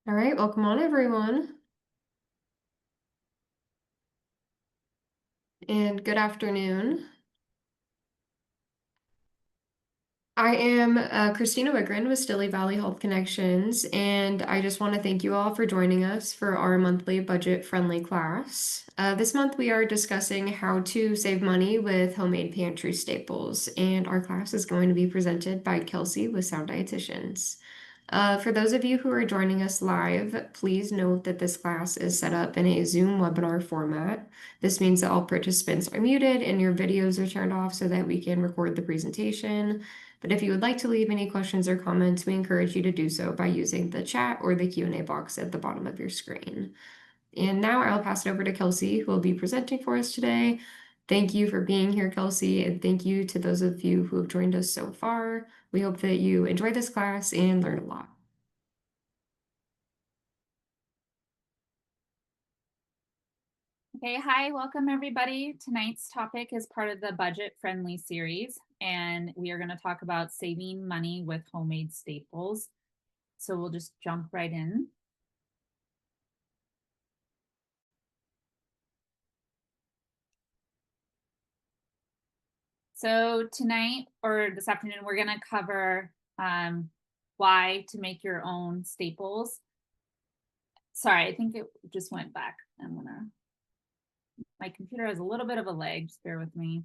All right, welcome on everyone, and good afternoon. I am Christina Wigren with Stilly Valley Health Connections, and I just want to thank you all for joining us for our monthly budget-friendly class. This month we are discussing how to save money with homemade pantry staples, and our class is going to be presented by Kelsey with Sound Dietitians. For those of you who are joining us live, please note that this class is set up in a Zoom webinar format. This means that all participants are muted and your videos are turned off so that we can record the presentation. But if you would like to leave any questions or comments, we encourage you to do so by using the chat or the Q&A box at the bottom of your screen. And now I'll pass it over to Kelsey, who will be presenting for us today. Thank you for being here, Kelsey, and thank you to those of you who have joined us so far. We hope that you enjoy this class and learn a lot. Okay, hi, welcome everybody. Tonight's topic is part of the budget-friendly series, and we are going to talk about saving money with homemade staples. So we'll just jump right in. So tonight or this afternoon, we're going to cover why to make your own staples. Sorry, I think it just went back. My computer has a little bit of a lag, just bear with me.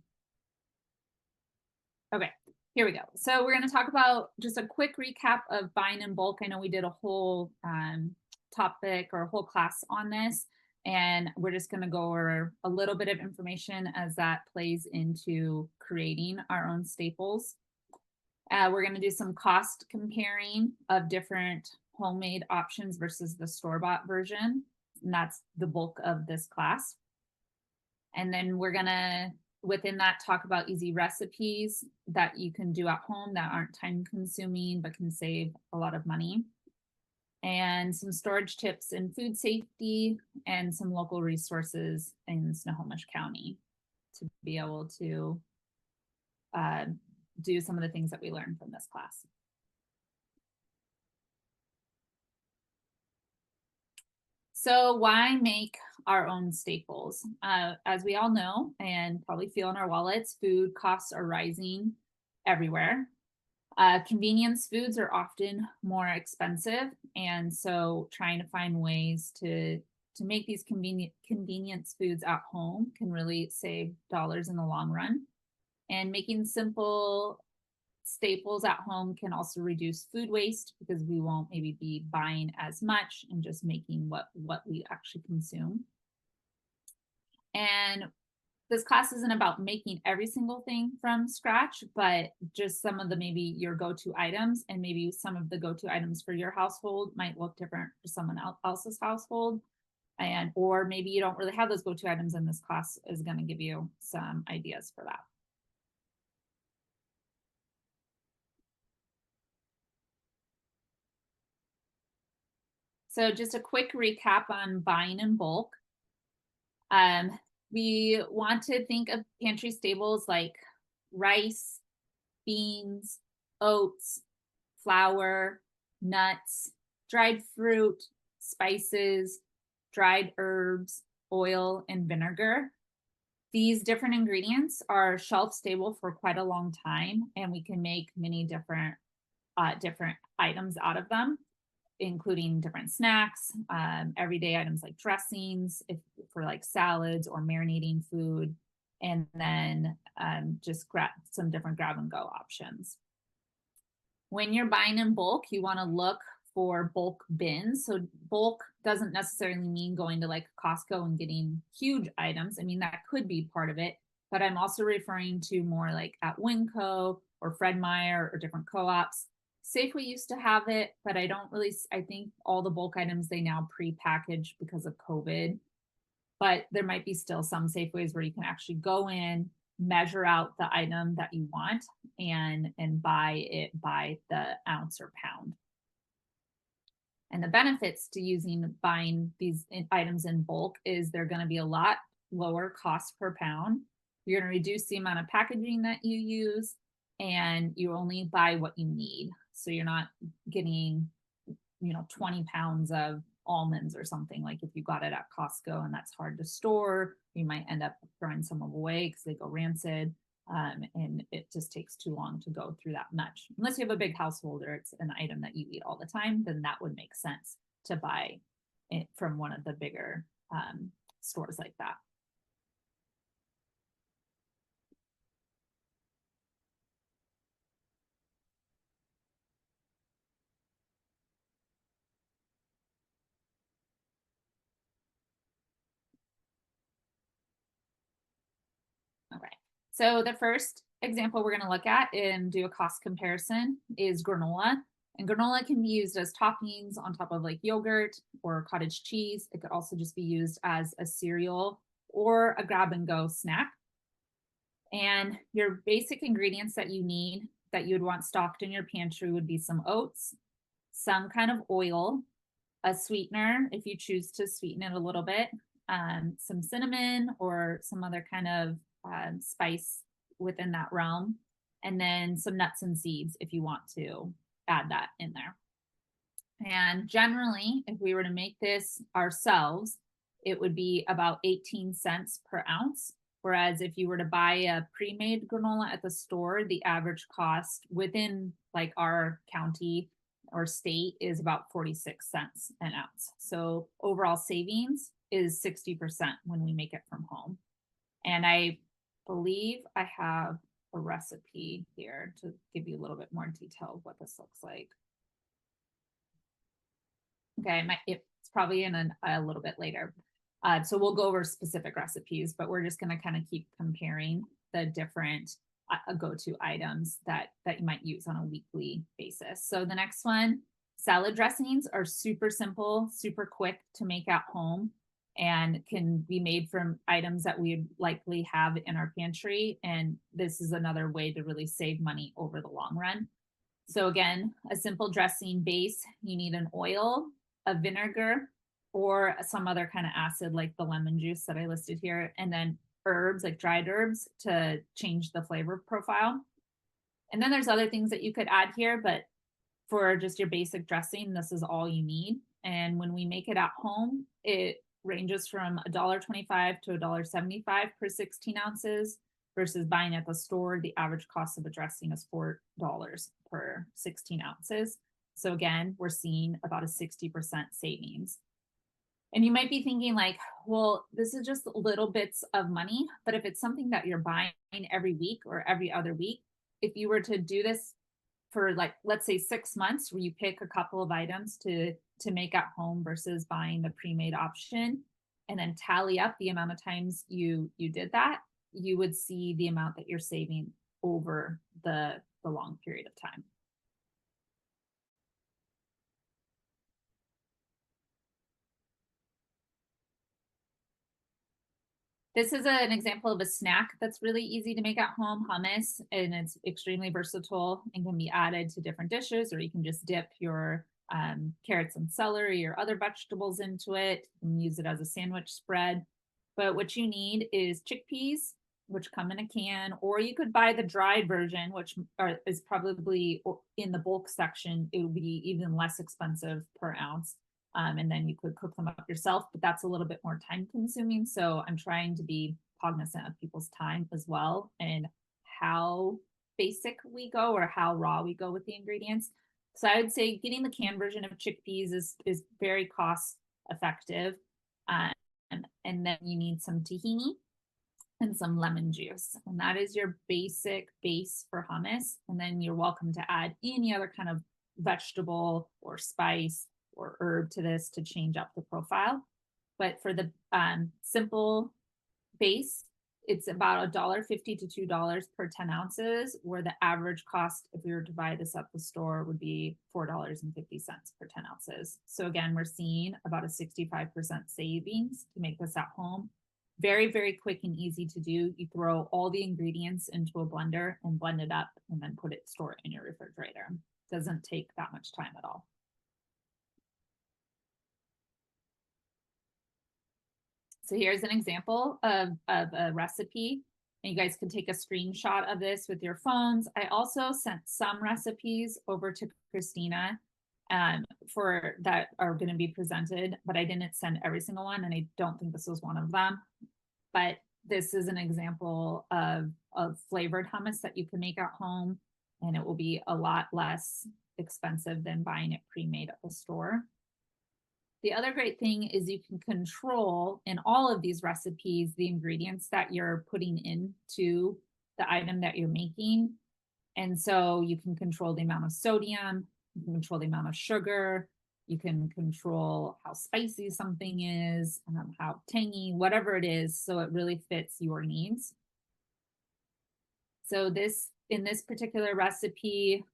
Okay, here we go. So we're going to talk about just a quick recap of buying in bulk. I know we did a whole topic or a whole class on this, and we're just going to go over a little bit of information as that plays into creating our own staples. We're going to do some cost comparing of different homemade options versus the store-bought version, and that's the bulk of this class. And then we're going to, within that, talk about easy recipes that you can do at home that aren't time consuming but can save a lot of money, and some storage tips in food safety and some local resources in Snohomish County to be able to do some of the things that we learned from this class. So why make our own staples? As we all know and probably feel in our wallets, food costs are rising everywhere. Convenience foods are often more expensive, and so trying to find ways to make these convenience foods at home can really save dollars in the long run. And making simple staples at home can also reduce food waste because we won't maybe be buying as much and just making what we actually consume. And this class isn't about making every single thing from scratch, but just some of the maybe your go-to items, and maybe some of the go-to items for your household might look different for someone else's household. And or maybe you don't really have those go-to items, and this class is going to give you some ideas for that. So just a quick recap on buying in bulk. We want to think of pantry staples like rice, beans, oats, flour, nuts, dried fruit, spices, dried herbs, oil, and vinegar. These different ingredients are shelf stable for quite a long time, and we can make many different items out of them, including different snacks, everyday items like dressings, for like salads or marinating food, and then just some different grab and go options. When you're buying in bulk, you want to look for bulk bins. So bulk doesn't necessarily mean going to like Costco and getting huge items. I mean, that could be part of it, but I'm also referring to more like at Winco or Fred Meyer or different co-ops. Safeway used to have it, but I think all the bulk items they now pre-package because of COVID. But there might be still some Safeways where you can actually go in, measure out the item that you want, and buy it by the ounce or pound. And the benefits to buying these items in bulk is they're going to be a lot lower cost per pound. You're going to reduce the amount of packaging that you use, and you only buy what you need. So you're not getting 20 pounds of almonds or something. Like if you got it at Costco and that's hard to store, you might end up throwing some away because they go rancid. And it just takes too long to go through that much. Unless you have a big household or it's an item that you eat all the time, then that would make sense to buy it from one of the bigger stores like that. Okay. So the first example we're going to look at and do a cost comparison is granola. And granola can be used as toppings on top of like yogurt or cottage cheese. It could also just be used as a cereal or a grab and go snack. And your basic ingredients that you need that you'd want stocked in your pantry would be some oats, some kind of oil, a sweetener if you choose to sweeten it a little bit, some cinnamon or some other kind of spice within that realm, and then some nuts and seeds if you want to add that in there. And generally, if we were to make this ourselves, it would be about 18 cents per ounce. Whereas if you were to buy a pre-made granola at the store, the average cost within like our county or state is about 46 cents an ounce. So overall savings is 60% when we make it from home. And I believe I have a recipe here to give you a little bit more detail of what this looks like. Okay, it's probably in a little bit later. So we'll go over specific recipes, but we're just going to kind of keep comparing the different go-to items that you might use on a weekly basis. So the next one, salad dressings are super simple, super quick to make at home, and can be made from items that we would likely have in our pantry. And this is another way to really save money over the long run. So again, a simple dressing base, you need an oil, a vinegar, or some other kind of acid like the lemon juice that I listed here, and then herbs like dried herbs to change the flavor profile. And then there's other things that you could add here, but for just your basic dressing, this is all you need. And when we make it at home, it ranges from $1.25 to $1.75 per 16 ounces versus buying at the store. The average cost of a dressing is $4 per 16 ounces. So again, we're seeing about a 60% savings. And you might be thinking like, well, this is just little bits of money, but if it's something that you're buying every week or every other week, if you were to do this for like, let's say 6 months, where you pick a couple of items to make at home versus buying the pre-made option, and then tally up the amount of times you did that, you would see the amount that you're saving over the long period of time. This is an example of a snack that's really easy to make at home, hummus, and it's extremely versatile and can be added to different dishes, or you can just dip your carrots and celery or other vegetables into it and use it as a sandwich spread. But what you need is chickpeas, which come in a can, or you could buy the dried version, which is probably in the bulk section. It would be even less expensive per ounce. And then you could cook them up yourself, but that's a little bit more time consuming. So I'm trying to be cognizant of people's time as well and how basic we go or how raw we go with the ingredients. So I would say getting the canned version of chickpeas is very cost effective. And then you need some tahini and some lemon juice. And that is your basic base for hummus. And then you're welcome to add any other kind of vegetable or spice or herb to this to change up the profile. But for the simple base, it's about $1.50 to $2 per 10 ounces, where the average cost, if we were to buy this at the store, would be $4.50 per 10 ounces. So again, we're seeing about a 65% savings to make this at home. Very, very quick and easy to do. You throw all the ingredients into a blender and blend it up and then store it in your refrigerator. Doesn't take that much time at all. So here's an example of a recipe. And you guys can take a screenshot of this with your phones. I also sent some recipes over to Christina for that are going to be presented, but I didn't send every single one, and I don't think this was one of them. But this is an example of flavored hummus that you can make at home, and it will be a lot less expensive than buying it pre-made at the store. The other great thing is you can control in all of these recipes the ingredients that you're putting into the item that you're making. And so you can control the amount of sodium, you can control the amount of sugar, you can control how spicy something is, how tangy, whatever it is. So it really fits your needs. So in this particular recipe,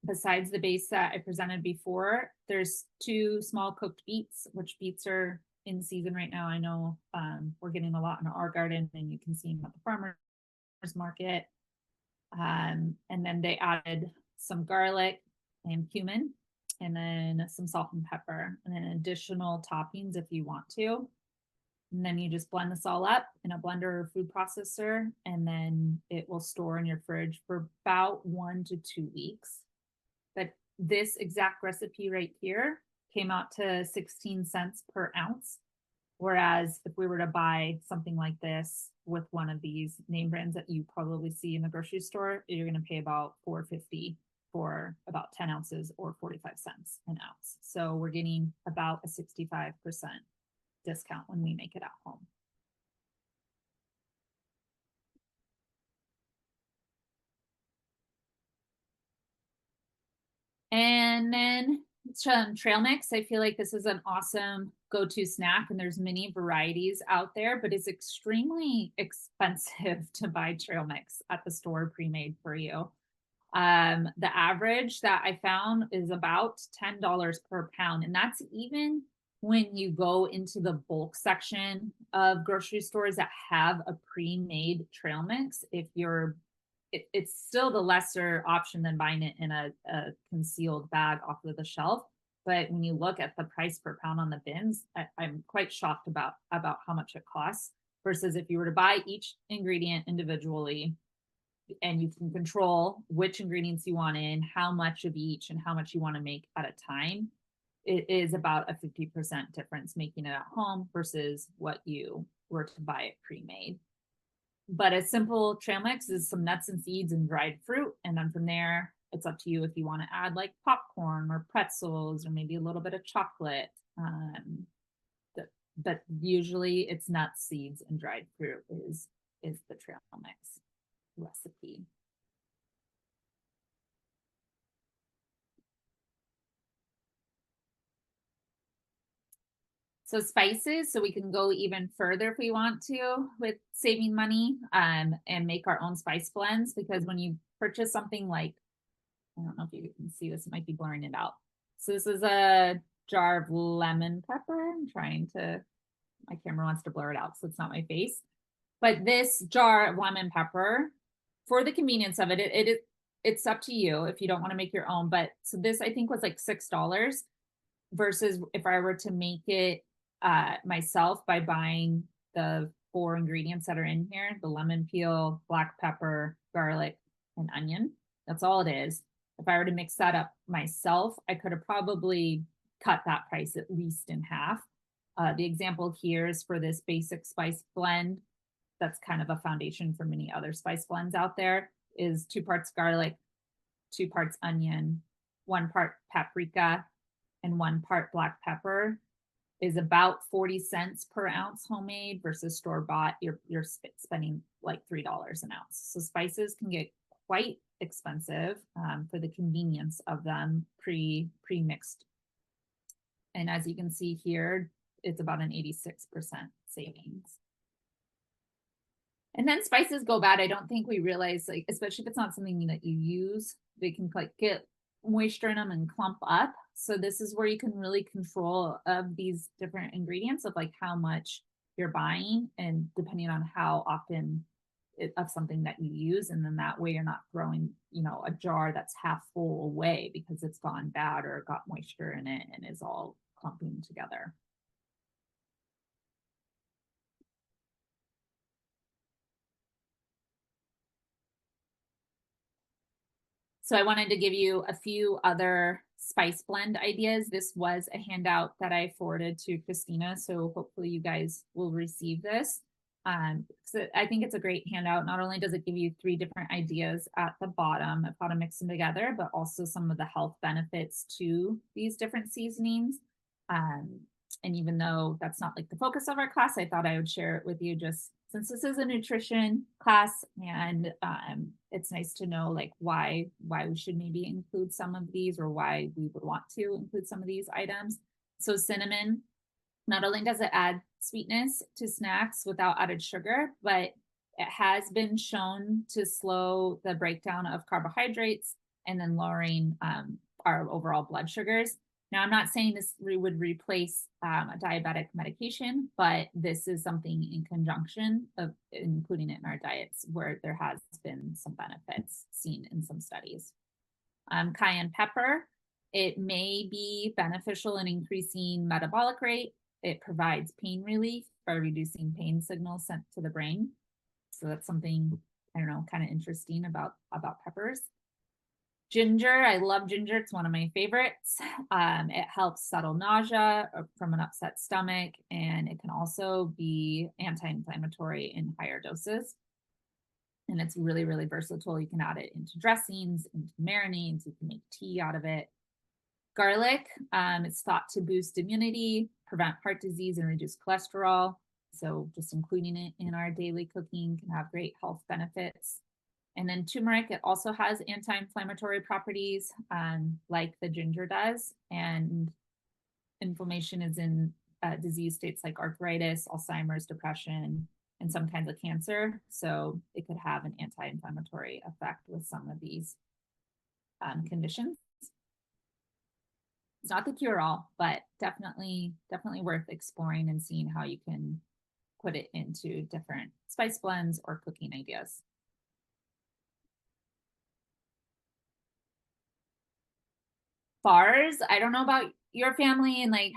besides the base that I presented before, there's 2 small cooked beets, which beets are in season right now. I know we're getting a lot in our garden, and you can see them at the farmer's market. And then they added some garlic and cumin, and then some salt and pepper, and then additional toppings if you want to. And then you just blend this all up in a blender or food processor, and then it will store in your fridge for about 1 to 2 weeks. But this exact recipe right here came out to 16 cents per ounce. Whereas if we were to buy something like this with one of these name brands that you probably see in the grocery store, you're going to pay about $4.50 for about 10 ounces or 45 cents an ounce. So we're getting about a 65% discount when we make it at home. And then trail mix. I feel like this is an awesome go-to snack, and there's many varieties out there, but it's extremely expensive to buy trail mix at the store pre-made for you. The average that I found is about $10 per pound, and that's even when you go into the bulk section of grocery stores that have a pre-made trail mix. If you're it's still the lesser option than buying it in a concealed bag off of the shelf. But when you look at the price per pound on the bins, I'm quite shocked about how much it costs versus if you were to buy each ingredient individually, and you can control which ingredients you want in, how much of each, and how much you want to make at a time. It is about a 50% difference making it at home versus what you were to buy it pre-made. But a simple trail mix is some nuts and seeds and dried fruit. And then from there, it's up to you if you want to add like popcorn or pretzels or maybe a little bit of chocolate. But usually it's nuts, seeds, and dried fruit is the trail mix recipe. So spices, so we can go even further if we want to with saving money, and make our own spice blends, because when you purchase something like, I don't know if you can see this, it might be blurring it out. So this is a jar of lemon pepper. I'm trying to, my camera wants to blur it out, so it's not my face. But this jar of lemon pepper, for the convenience of it, it's up to you if you don't want to make your own. But so this I think was like $6 versus if I were to make it myself by buying the 4 ingredients that are in here: the lemon peel, black pepper, garlic, and onion. That's all it is. If I were to mix that up myself, I could have probably cut that price at least in half. The example here is for this basic spice blend. That's kind of a foundation for many other spice blends out there, is 2 parts garlic, 2 parts onion, 1 part paprika, and 1 part black pepper, is about 40 cents per ounce homemade versus store bought. You're spending like $3 an ounce. So spices can get quite expensive for the convenience of them pre-mixed. And as you can see here, it's about an 86% savings. And then spices go bad. I don't think we realize, like, especially if it's not something that you use, they can like get moisture in them and clump up. So this is where you can really control of these different ingredients of like how much you're buying, and depending on how often of something that you use. And then that way you're not throwing, a jar that's half full away because it's gone bad or got moisture in it and is all clumping together. So I wanted to give you a few other spice blend ideas. This was a handout that I forwarded to Christina, so hopefully you guys will receive this. So I think it's a great handout. Not only does it give you 3 different ideas at the bottom of how to mix them together, but also some of the health benefits to these different seasonings. Um, and even though that's not like the focus of our class, I thought I would share it with you just since this is a nutrition class, and it's nice to know like why we should maybe include some of these, or why we would want to include some of these items. So cinnamon, not only does it add sweetness to snacks without added sugar, but it has been shown to slow the breakdown of carbohydrates and then lowering our overall blood sugars. Now, I'm not saying this would replace a diabetic medication, but this is something in conjunction of including it in our diets where there has been some benefits seen in some studies. Cayenne pepper, it may be beneficial in increasing metabolic rate. It provides pain relief by reducing pain signals sent to the brain. So that's something, I don't know, kind of interesting about peppers. Ginger, I love ginger. It's one of my favorites. It helps settle nausea from an upset stomach, and it can also be anti-inflammatory in higher doses. And it's really, really versatile. You can add it into dressings, into marinades. You can make tea out of it. Garlic, it's thought to boost immunity, prevent heart disease, and reduce cholesterol. So just including it in our daily cooking can have great health benefits. And then turmeric, it also has anti-inflammatory properties, like the ginger does. And inflammation is in disease states like arthritis, Alzheimer's, depression, and some kinds of cancer. So it could have an anti-inflammatory effect with some of these conditions. It's not the cure-all, but definitely worth exploring and seeing how you can put it into different spice blends or cooking ideas. Bars, I don't know about your family, and like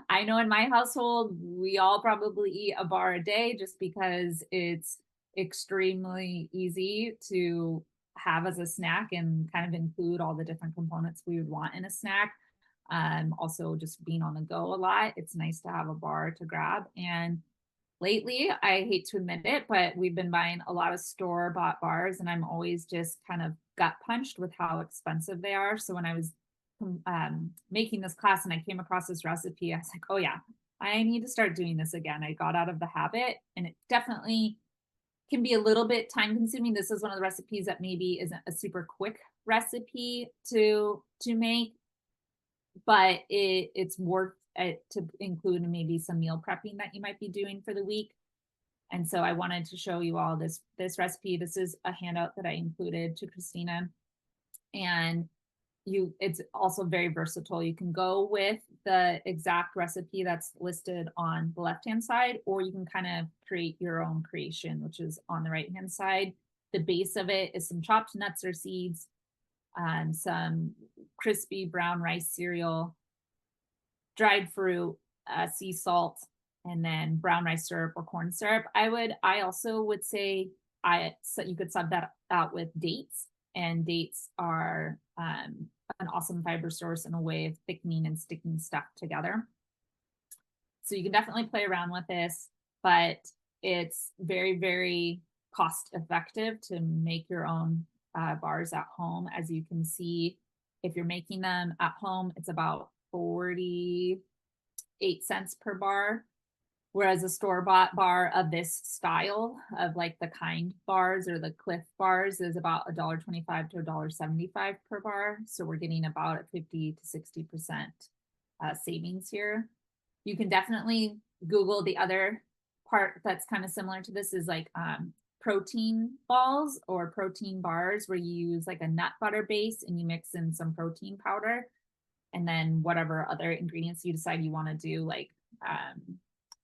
I know in my household we all probably eat a bar a day just because it's extremely easy to have as a snack and kind of include all the different components we would want in a snack. Also just being on the go a lot, it's nice to have a bar to grab. And lately, I hate to admit it, but we've been buying a lot of store-bought bars, and I'm always just kind of gut punched with how expensive they are. So when I was making this class and I came across this recipe, I was like, oh yeah, I need to start doing this again. I got out of the habit, and it definitely can be a little bit time consuming. This is one of the recipes that maybe isn't a super quick recipe to make, but it's worth it to include in maybe some meal prepping that you might be doing for the week. And so I wanted to show you all this recipe. This is a handout that I included to Christina, and it's also very versatile. You can go with the exact recipe that's listed on the left hand side, or you can kind of create your own creation, which is on the right hand side. The base of it is some chopped nuts or seeds, some crispy brown rice cereal, dried fruit, sea salt, and then brown rice syrup or corn syrup. I also would say so you could sub that out with dates, and dates are an awesome fiber source and a way of thickening and sticking stuff together. So you can definitely play around with this, but it's very, very cost effective to make your own bars at home. As you can see, if you're making them at home, it's about 48 cents per bar. Whereas a store-bought bar of this style of like the Kind bars or the Cliff bars is about $1.25 to $1.75 per bar. So we're getting about a 50 to 60% savings here. You can definitely Google the other part that's kind of similar to this is like protein balls or protein bars, where you use like a nut butter base and you mix in some protein powder, and then whatever other ingredients you decide you want to do, like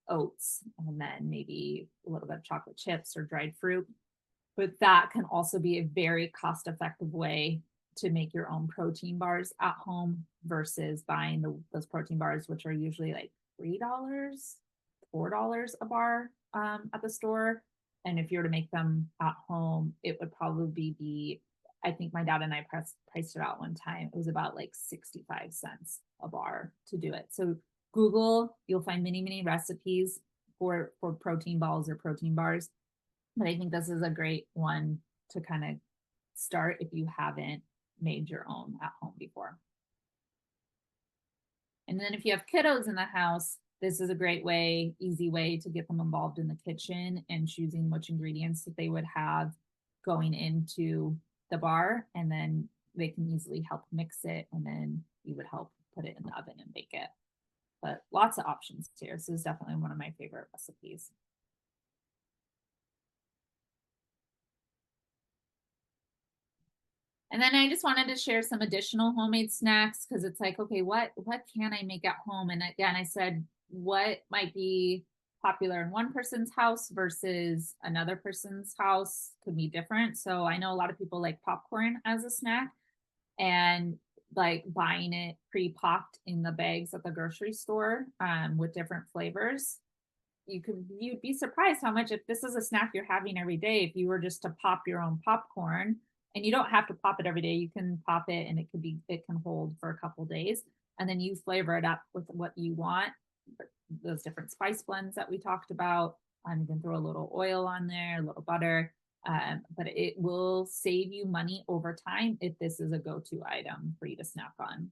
oats, and then maybe a little bit of chocolate chips or dried fruit. But that can also be a very cost effective way to make your own protein bars at home versus buying those protein bars, which are usually like $3, $4 a bar at the store. And if you were to make them at home, it would probably be I think my dad and I priced it out one time. It was about like 65 cents a bar to do it. So Google, you'll find many recipes for protein balls or protein bars. But I think this is a great one to kind of start if you haven't made your own at home before. And then if you have kiddos in the house, this is a great way, easy way to get them involved in the kitchen and choosing which ingredients that they would have going into the bar. And then they can easily help mix it. And then you would help put it in the oven and bake it. But lots of options here. So it's definitely one of my favorite recipes. And then I just wanted to share some additional homemade snacks because it's like, okay, what can I make at home? And again, I said what might be popular in one person's house versus another person's house could be different. So I know a lot of people like popcorn as a snack and like buying it pre-popped in the bags at the grocery store with different flavors. You'd be surprised how much, if this is a snack you're having every day, if you were just to pop your own popcorn, and you don't have to pop it every day, you can pop it and it can hold for a couple days, and then you flavor it up with what you want, those different spice blends that we talked about. You can throw a little oil on there, a little butter, but it will save you money over time if this is a go-to item for you to snack on.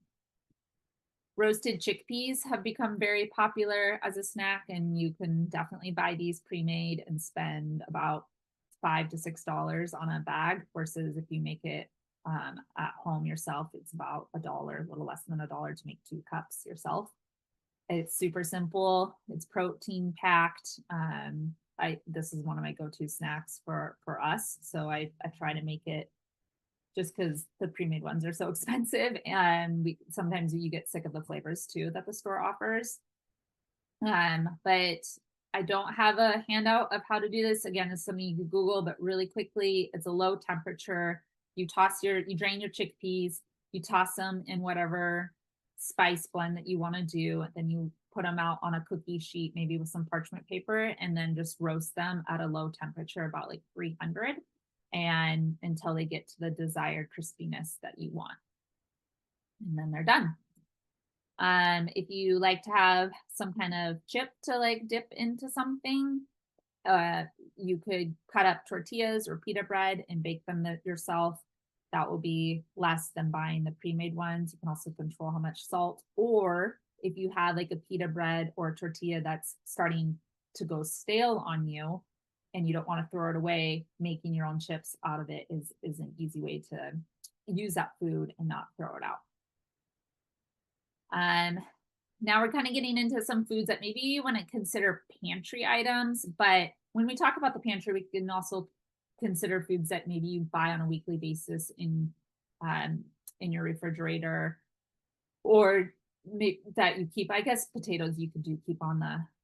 Roasted chickpeas have become very popular as a snack, and you can definitely buy these pre-made and spend about $5 to $6 on a bag versus if you make it at home yourself, it's about $1, a little less than $1 to make 2 cups yourself. It's super simple. It's protein packed. This is one of my go-to snacks for us, so I try to make it just because the pre-made ones are so expensive, and sometimes you get sick of the flavors too that the store offers. But I don't have a handout of how to do this. Again, it's something you can Google, but really quickly, it's a low temperature. You drain your chickpeas, you toss them in whatever spice blend that you want to do. Then you put them out on a cookie sheet, maybe with some parchment paper, and then just roast them at a low temperature, about like 300, and until they get to the desired crispiness that you want. And then they're done. If you like to have some kind of chip to like dip into something, you could cut up tortillas or pita bread and bake them yourself. That will be less than buying the pre-made ones. You can also control how much salt. Or if you have like a pita bread or a tortilla that's starting to go stale on you and you don't want to throw it away, making your own chips out of it is an easy way to use that food and not throw it out. Now we're kind of getting into some foods that maybe you want to consider pantry items, but when we talk about the pantry, we can also consider foods that maybe you buy on a weekly basis in your refrigerator, or that you keep. I guess potatoes you could keep on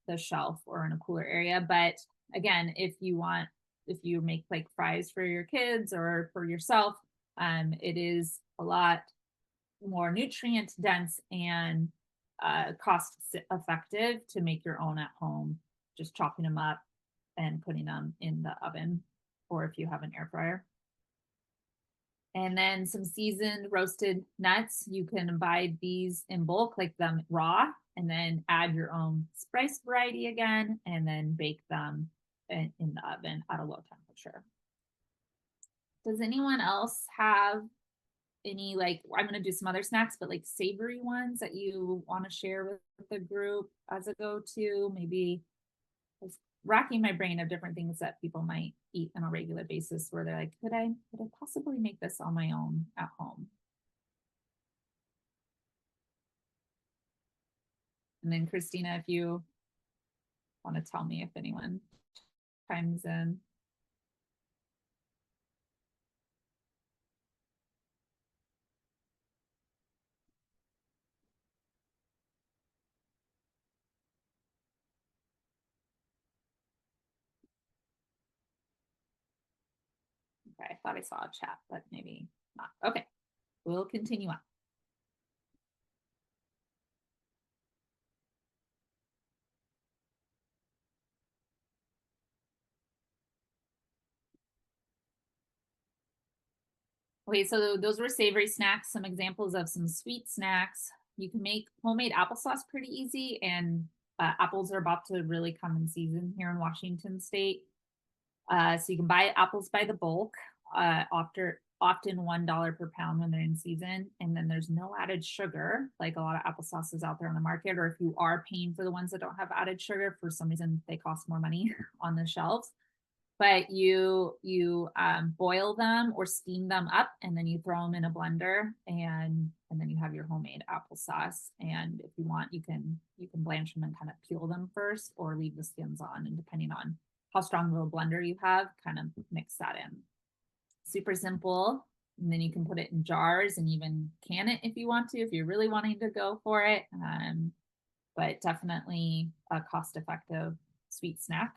the shelf or in a cooler area. But again, if you make like fries for your kids or for yourself, it is a lot more nutrient dense and cost effective to make your own at home, just chopping them up and putting them in the oven, or if you have an air fryer. And then some seasoned roasted nuts. You can buy these in bulk, like them raw, and then add your own spice variety again, and then bake them in the oven at a low temperature. Does anyone else have any, like, I'm going to do some other snacks, but like savory ones that you want to share with the group as a go-to? Maybe I was racking my brain of different things that people might eat on a regular basis where they're like, could I possibly make this on my own at home? And then Christina, if you want to tell me if anyone chimes in. Okay, I thought I saw a chat, but maybe not. Okay, we'll continue on. Okay, so those were savory snacks. Some examples of some sweet snacks. You can make homemade applesauce pretty easy, and apples are about to really come in season here in Washington State. So you can buy apples by the bulk, often $1 per pound when they're in season, and then there's no added sugar like a lot of applesauces out there on the market. Or if you are paying for the ones that don't have added sugar, for some reason they cost more money on the shelves. But you boil them or steam them up, and then you throw them in a blender, and then you have your homemade applesauce. And if you want, you can blanch them and kind of peel them first, or leave the skins on, and depending on how strong of a blender you have, kind of mix that in. Super simple. And then you can put it in jars and even can it if you want to, if you're really wanting to go for it. But definitely a cost effective sweet snack.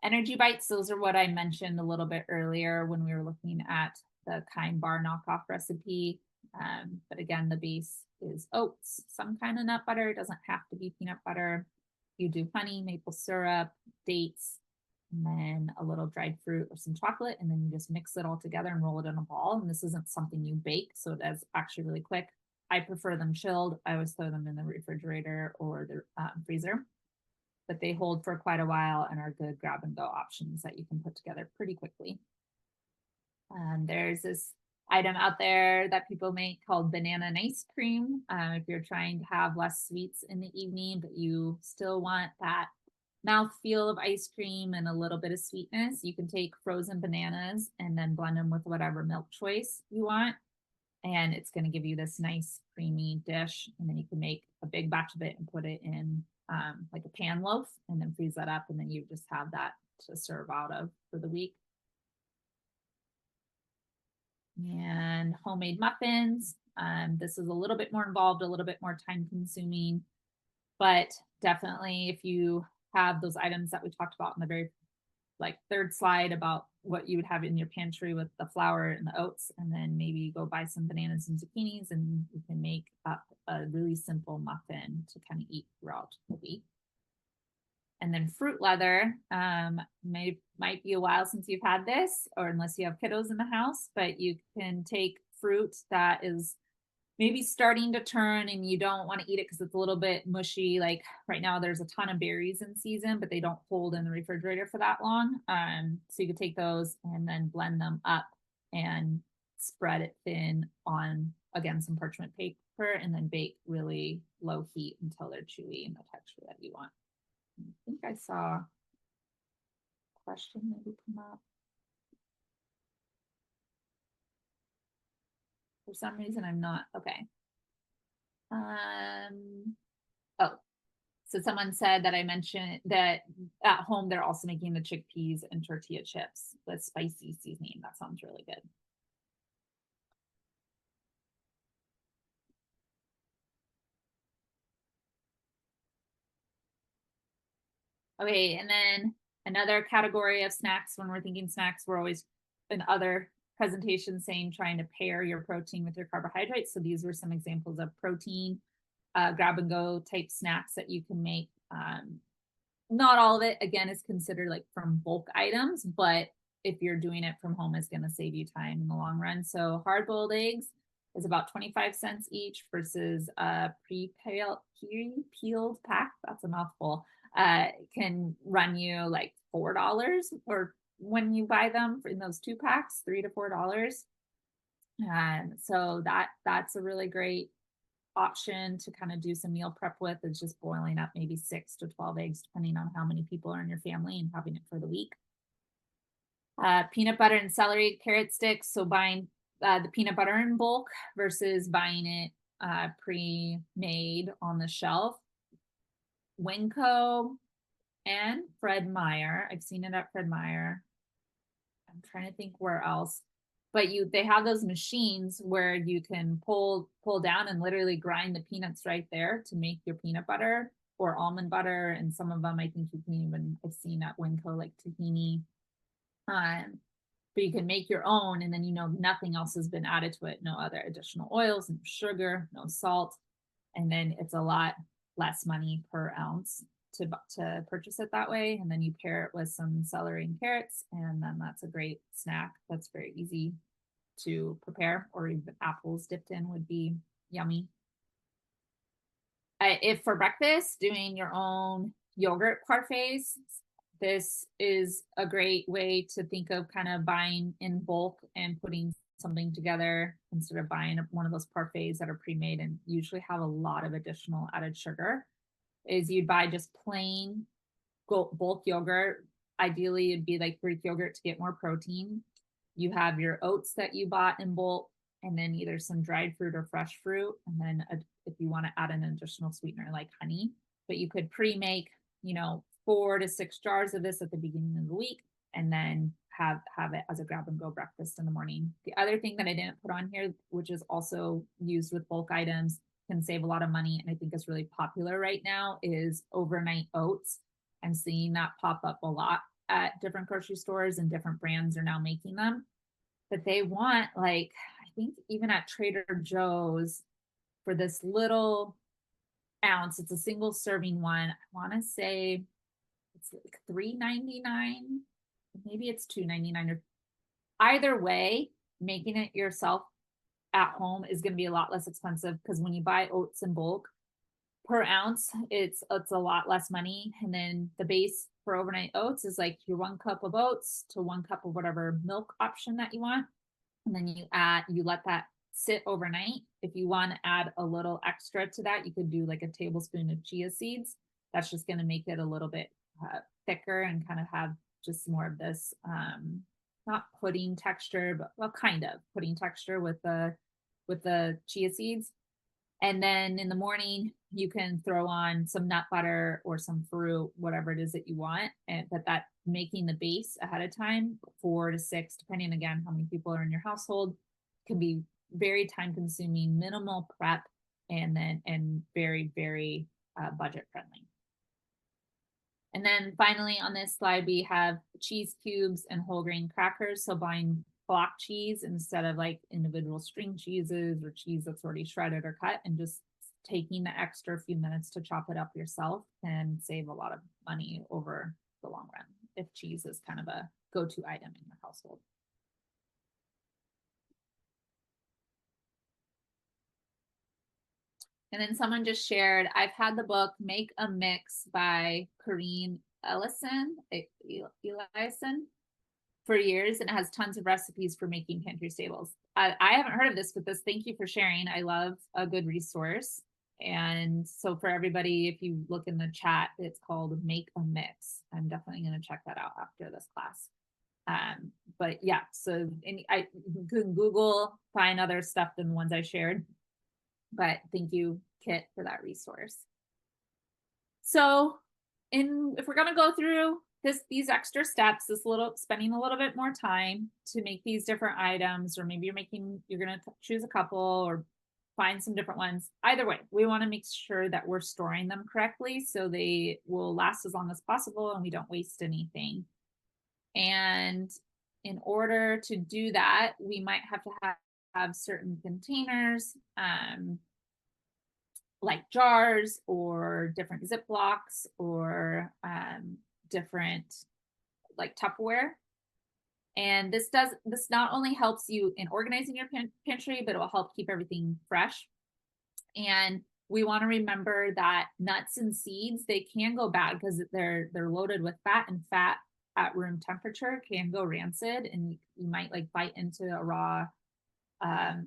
Energy bites, those are what I mentioned a little bit earlier when we were looking at the Kind Bar knockoff recipe. But again, the base is oats, some kind of nut butter. It doesn't have to be peanut butter. You do honey, maple syrup, dates, and then a little dried fruit or some chocolate, and then you just mix it all together and roll it in a ball. And this isn't something you bake, so it is actually really quick. I prefer them chilled. I always throw them in the refrigerator or the freezer, but they hold for quite a while and are good grab and go options that you can put together pretty quickly. There's this item out there that people make called banana and ice cream. If you're trying to have less sweets in the evening, but you still want that mouth feel of ice cream and a little bit of sweetness, you can take frozen bananas and then blend them with whatever milk choice you want. And it's going to give you this nice creamy dish. And then you can make a big batch of it and put it in like a pan loaf, and then freeze that up. And then you just have that to serve out of for the week. And homemade muffins. This is a little bit more involved, a little bit more time consuming, but definitely if you have those items that we talked about in the very third slide about what you would have in your pantry with the flour and the oats, and then maybe go buy some bananas and zucchinis, and you can make up a really simple muffin to kind of eat throughout the week. And then fruit leather, might be a while since you've had this, or unless you have kiddos in the house, but you can take fruit that is maybe starting to turn and you don't want to eat it because it's a little bit mushy. Like right now, there's a ton of berries in season, but they don't hold in the refrigerator for that long. So you could take those and then blend them up and spread it thin on, again, some parchment paper, and then bake really low heat until they're chewy and the texture that you want. I think I saw a question maybe come up. For some reason, I'm not. Okay. Oh, so someone said that I mentioned that at home they're also making the chickpeas and tortilla chips with spicy seasoning. That sounds really good. Okay, and then another category of snacks, when we're thinking snacks, we're always in other presentations saying trying to pair your protein with your carbohydrates. So these were some examples of protein grab and go type snacks that you can make. Not all of it, again, is considered like from bulk items, but if you're doing it from home, it's going to save you time in the long run. So hard boiled eggs is about 25 cents each versus a pre-peeled pack. That's a mouthful. Can run you like $4, or when you buy them in those 2 packs, $3 to $4. So that's a really great option to kind of do some meal prep with, is just boiling up maybe 6 to 12 eggs, depending on how many people are in your family, and having it for the week. Peanut butter and celery carrot sticks. So buying the peanut butter in bulk versus buying it pre-made on the shelf. Winco and Fred Meyer. I've seen it at Fred Meyer. I'm trying to think where else. But they have those machines where you can pull down and literally grind the peanuts right there to make your peanut butter or almond butter. And some of them I think you can even, I've seen at Winco, like tahini. But you can make your own, and then nothing else has been added to it. No other additional oils, no sugar, no salt. And then it's a lot less money per ounce to purchase it that way. And then you pair it with some celery and carrots, and then that's a great snack that's very easy to prepare, or even apples dipped in would be yummy. If for breakfast, doing your own yogurt parfaits, this is a great way to think of kind of buying in bulk and putting something together instead of buying one of those parfaits that are pre-made and usually have a lot of additional added sugar. Is you'd buy just plain bulk yogurt. Ideally, it'd be like Greek yogurt to get more protein. You have your oats that you bought in bulk, and then either some dried fruit or fresh fruit, and then if you want to add an additional sweetener like honey. But you could pre-make, 4 to 6 jars of this at the beginning of the week, and then have it as a grab and go breakfast in the morning. The other thing that I didn't put on here, which is also used with bulk items, can save a lot of money, and I think is really popular right now, is overnight oats. I'm seeing that pop up a lot at different grocery stores, and different brands are now making them. But they want, like, I think even at Trader Joe's, for this little ounce, it's a single serving one. I want to say it's like $3.99. Maybe it's $2.99, or either way, making it yourself at home is going to be a lot less expensive, because when you buy oats in bulk per ounce, it's a lot less money. And then the base for overnight oats is like your 1 cup of oats to 1 cup of whatever milk option that you want. And then you let that sit overnight. If you want to add a little extra to that, you could do like a tablespoon of chia seeds. That's just going to make it a little bit thicker and kind of have just more of this not pudding texture, but well, kind of pudding texture with the chia seeds. And then in the morning, you can throw on some nut butter or some fruit, whatever it is that you want. But that making the base ahead of time, 4 to 6, depending again how many people are in your household, can be very time consuming, minimal prep, and very, very budget friendly. And then finally on this slide, we have cheese cubes and whole grain crackers. So buying block cheese instead of like individual string cheeses or cheese that's already shredded or cut, and just taking the extra few minutes to chop it up yourself can save a lot of money over the long run, if cheese is kind of a go-to item in your household. And then someone just shared, I've had the book Make a Mix by Corrine Eliason for years, and it has tons of recipes for making pantry staples. I haven't heard of this, but thank you for sharing. I love a good resource. And so for everybody, if you look in the chat, it's called Make a Mix. I'm definitely going to check that out after this class. But yeah, so you can Google, find other stuff than the ones I shared. But thank you, Kit, for that resource. So if we're going to go through these extra steps, spending a little bit more time to make these different items, or maybe you're going to choose a couple or find some different ones. Either way, we want to make sure that we're storing them correctly so they will last as long as possible and we don't waste anything. And in order to do that, we might have to have certain containers, like jars or different Ziplocs or different like Tupperware. And this not only helps you in organizing your pantry, but it will help keep everything fresh. And we want to remember that nuts and seeds, they can go bad because they're loaded with fat, and fat at room temperature can go rancid, and you might like bite into a raw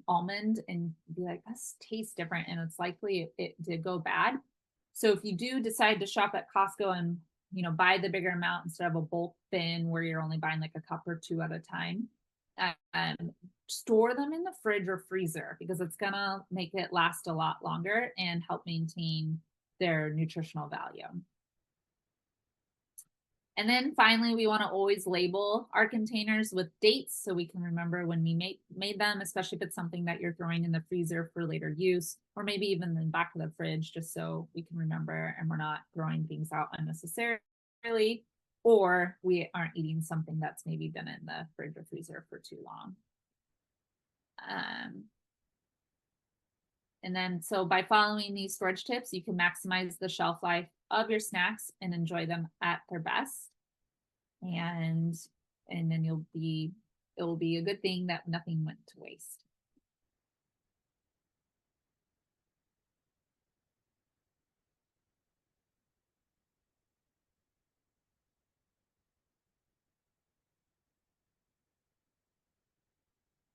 almond and be like, this tastes different, and it's likely it did go bad. So if you do decide to shop at Costco and buy the bigger amount instead of a bulk bin where you're only buying like a cup or 2 at a time, store them in the fridge or freezer, because it's gonna make it last a lot longer and help maintain their nutritional value. And then finally, we want to always label our containers with dates so we can remember when we made them, especially if it's something that you're throwing in the freezer for later use, or maybe even in the back of the fridge, just so we can remember and we're not throwing things out unnecessarily, or we aren't eating something that's maybe been in the fridge or freezer for too long. And then, so by following these storage tips, you can maximize the shelf life of your snacks and enjoy them at their best. And then you'll be it will be a good thing that nothing went to waste.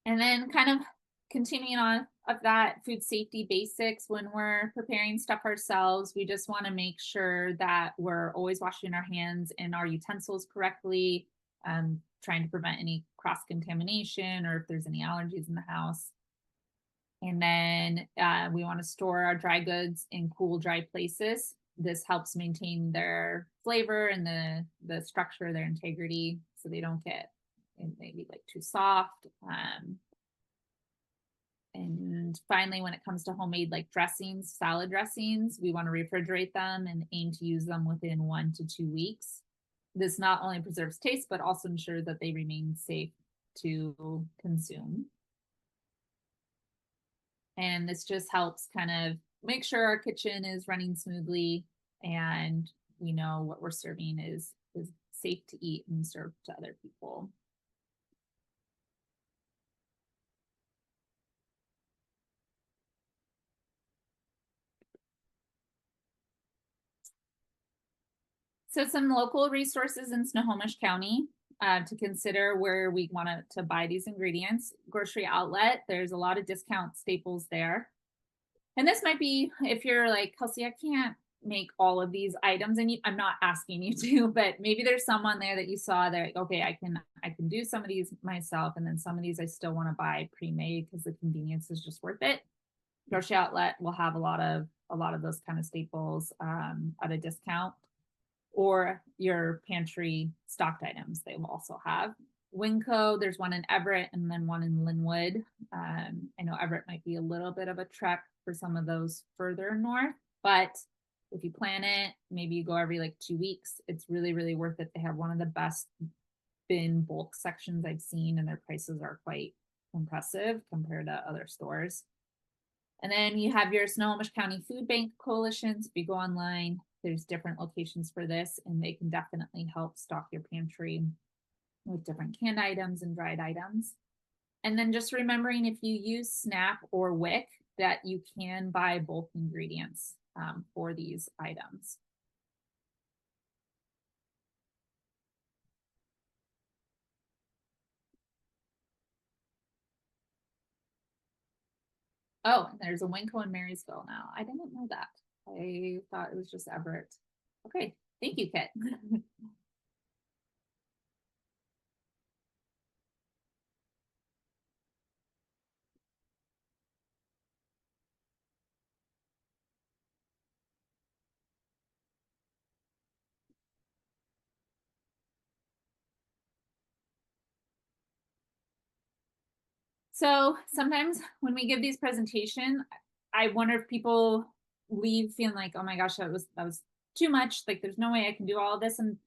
And then kind of continuing on of that food safety basics, when we're preparing stuff ourselves, we just want to make sure that we're always washing our hands and our utensils correctly, trying to prevent any cross contamination or if there's any allergies in the house. And then we want to store our dry goods in cool, dry places. This helps maintain their flavor and the structure, their integrity, so they don't get maybe like too soft. And finally, when it comes to homemade like dressings, salad dressings, we want to refrigerate them and aim to use them within 1 to 2 weeks. This not only preserves taste, but also ensures that they remain safe to consume. And this just helps kind of make sure our kitchen is running smoothly and we know what we're serving is safe to eat and serve to other people. So some local resources in Snohomish County to consider where we want to buy these ingredients. Grocery outlet, there's a lot of discount staples there. And this might be if you're like, Kelsey, I can't make all of these items, and I'm not asking you to, but maybe there's someone there that you saw that, okay, I can do some of these myself, and then some of these I still want to buy pre-made because the convenience is just worth it. Grocery outlet will have a lot of those kind of staples at a discount, or your pantry stocked items they will also have. Winco, there's one in Everett and then one in Linwood. I know Everett might be a little bit of a trek for some of those further north, but if you plan it, maybe you go every like 2 weeks. It's really, really worth it. They have one of the best bin bulk sections I've seen, and their prices are quite impressive compared to other stores. And then you have your Snohomish County Food Bank coalitions. If you go online, there's different locations for this, and they can definitely help stock your pantry with different canned items and dried items. And then just remembering if you use Snap or WIC that you can buy bulk ingredients for these items. Oh, and there's a Winco in Marysville now. I didn't know that. I thought it was just Everett. Okay, thank you, Kit. So sometimes when we give these presentation, I wonder if people leave feeling like, oh my gosh, that was too much. Like there's no way I can do all of this. And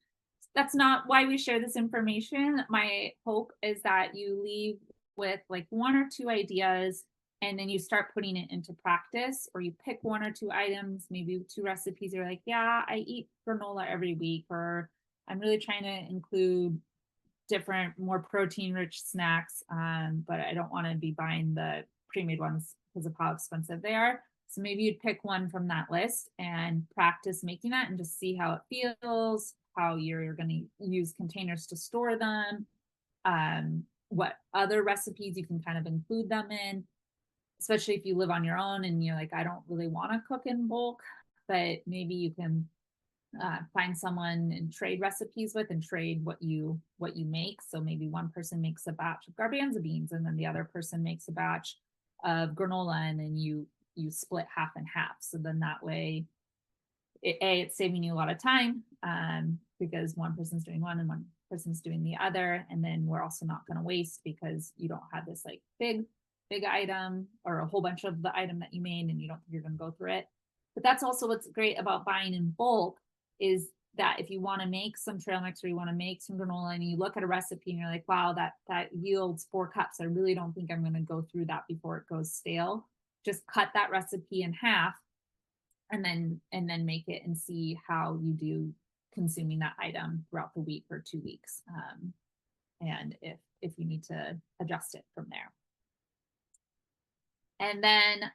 that's not why we share this information. My hope is that you leave with like 1 or 2 ideas, and then you start putting it into practice, or you pick 1 or 2 items, maybe 2 recipes. You're like, yeah, I eat granola every week, or I'm really trying to include different, more protein rich snacks. But I don't want to be buying the pre-made ones because of how expensive they are. So maybe you'd pick one from that list and practice making that and just see how it feels, how you're going to use containers to store them, what other recipes you can kind of include them in, especially if you live on your own and you're like, I don't really want to cook in bulk, but maybe you can find someone and trade recipes with and trade what you make. So maybe one person makes a batch of garbanzo beans and then the other person makes a batch of granola, and then you split half and half. So then that way, it's saving you a lot of time because one person's doing one and one person's doing the other. And then we're also not going to waste because you don't have this like big item or a whole bunch of the item that you made and you don't think you're going to go through it. But that's also what's great about buying in bulk, is that if you want to make some trail mix or you want to make some granola and you look at a recipe and you're like, wow, that yields 4 cups. I really don't think I'm going to go through that before it goes stale. Just cut that recipe in half and then make it and see how you do consuming that item throughout the week or 2 weeks. and if you need to adjust it from there. And then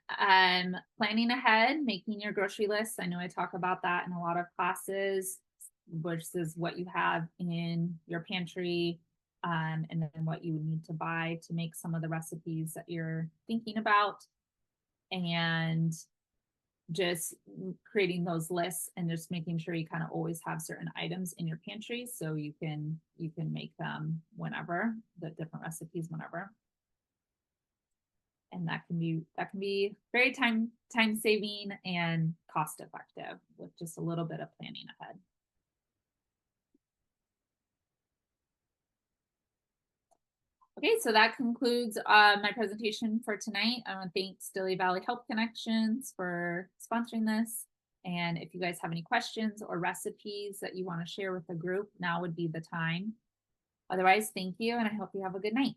planning ahead, making your grocery lists. I know I talk about that in a lot of classes, versus what you have in your pantry, and then what you need to buy to make some of the recipes that you're thinking about. And just creating those lists and just making sure you kind of always have certain items in your pantry so you can make them whenever, the different recipes whenever. And that can be very time saving and cost effective with just a little bit of planning ahead. Okay, so that concludes my presentation for tonight. I want to thank Stilly Valley Health Connections for sponsoring this. And if you guys have any questions or recipes that you want to share with the group, now would be the time. Otherwise, thank you, and I hope you have a good night.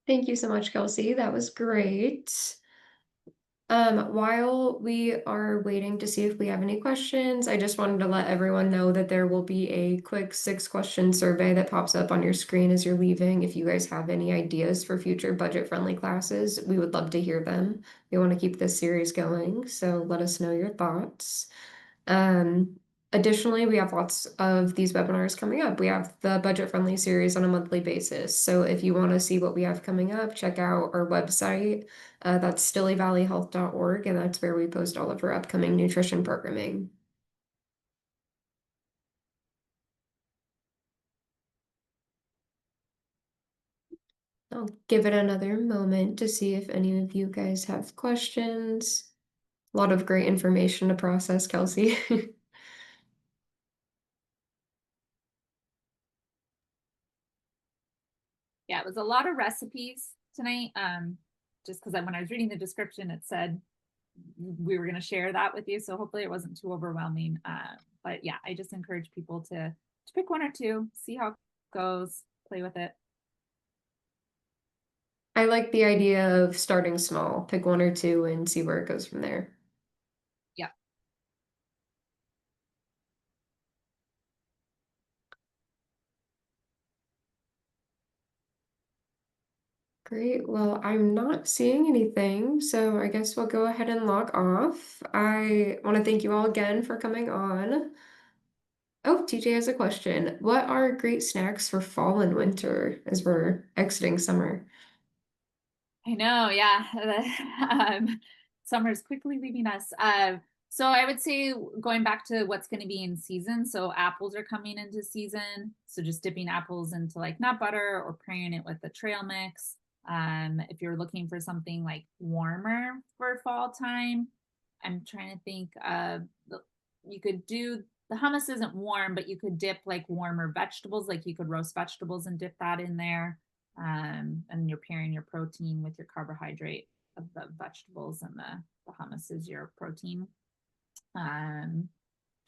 Thank you so much, Kelsey. That was great. While we are waiting to see if we have any questions, I just wanted to let everyone know that there will be a quick 6-question survey that pops up on your screen as you're leaving. If you guys have any ideas for future budget-friendly classes, we would love to hear them. We want to keep this series going, so let us know your thoughts. Um, Additionally, we have lots of these webinars coming up. We have the budget-friendly series on a monthly basis. So if you want to see what we have coming up, check out our website. That's stillyvalleyhealth.org, and that's where we post all of our upcoming nutrition programming. I'll give it another moment to see if any of you guys have questions. A lot of great information to process, Kelsey. Yeah, it was a lot of recipes tonight. Just because when I was reading the description, it said we were going to share that with you. So hopefully it wasn't too overwhelming. But yeah, I just encourage people to pick one or two, see how it goes, play with it. I like the idea of starting small, pick one or two and see where it goes from there. Yeah. Great. Well, I'm not seeing anything, so I guess we'll go ahead and log off. I want to thank you all again for coming on. Oh, TJ has a question. What are great snacks for fall and winter as we're exiting summer? I know, yeah. Summer's quickly leaving us. So I would say going back to what's going to be in season. So apples are coming into season. So just dipping apples into like nut butter or pairing it with the trail mix. If you're looking for something like warmer for fall time, I'm trying to think you could do the hummus isn't warm, but you could dip like warmer vegetables, like you could roast vegetables and dip that in there. And you're pairing your protein with your carbohydrate of the vegetables, and the hummus is your protein. Trying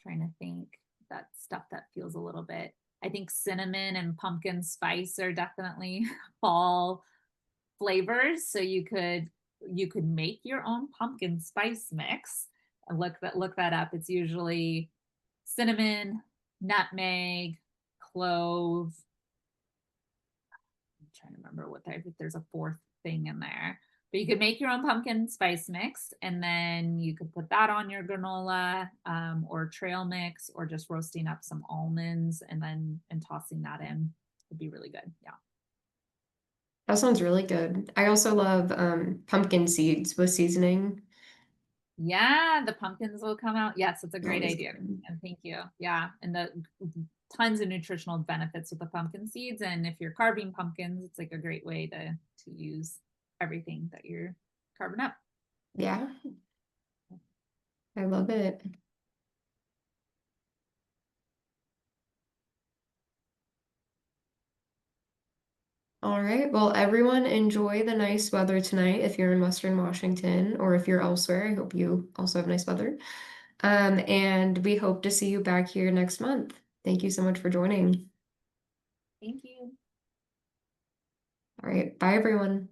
to think that stuff that feels a little bit. I think cinnamon and pumpkin spice are definitely fall flavors. So you could make your own pumpkin spice mix. Look that up. It's usually cinnamon, nutmeg, clove. I'm trying to remember if there's a fourth thing in there. But you could make your own pumpkin spice mix, and then you could put that on your granola, or trail mix, or just roasting up some almonds and tossing that in would be really good. Yeah. That sounds really good. I also love pumpkin seeds with seasoning. Yeah, the pumpkins will come out. Yes, it's a great Always idea. good. And thank you. Yeah, and the tons of nutritional benefits with the pumpkin seeds. And if you're carving pumpkins, it's like a great way to use everything that you're carving up. Yeah, I love it. All right. Well, everyone enjoy the nice weather tonight if you're in Western Washington or if you're elsewhere. I hope you also have nice weather. And we hope to see you back here next month. Thank you so much for joining. Thank you. All right. Bye, everyone.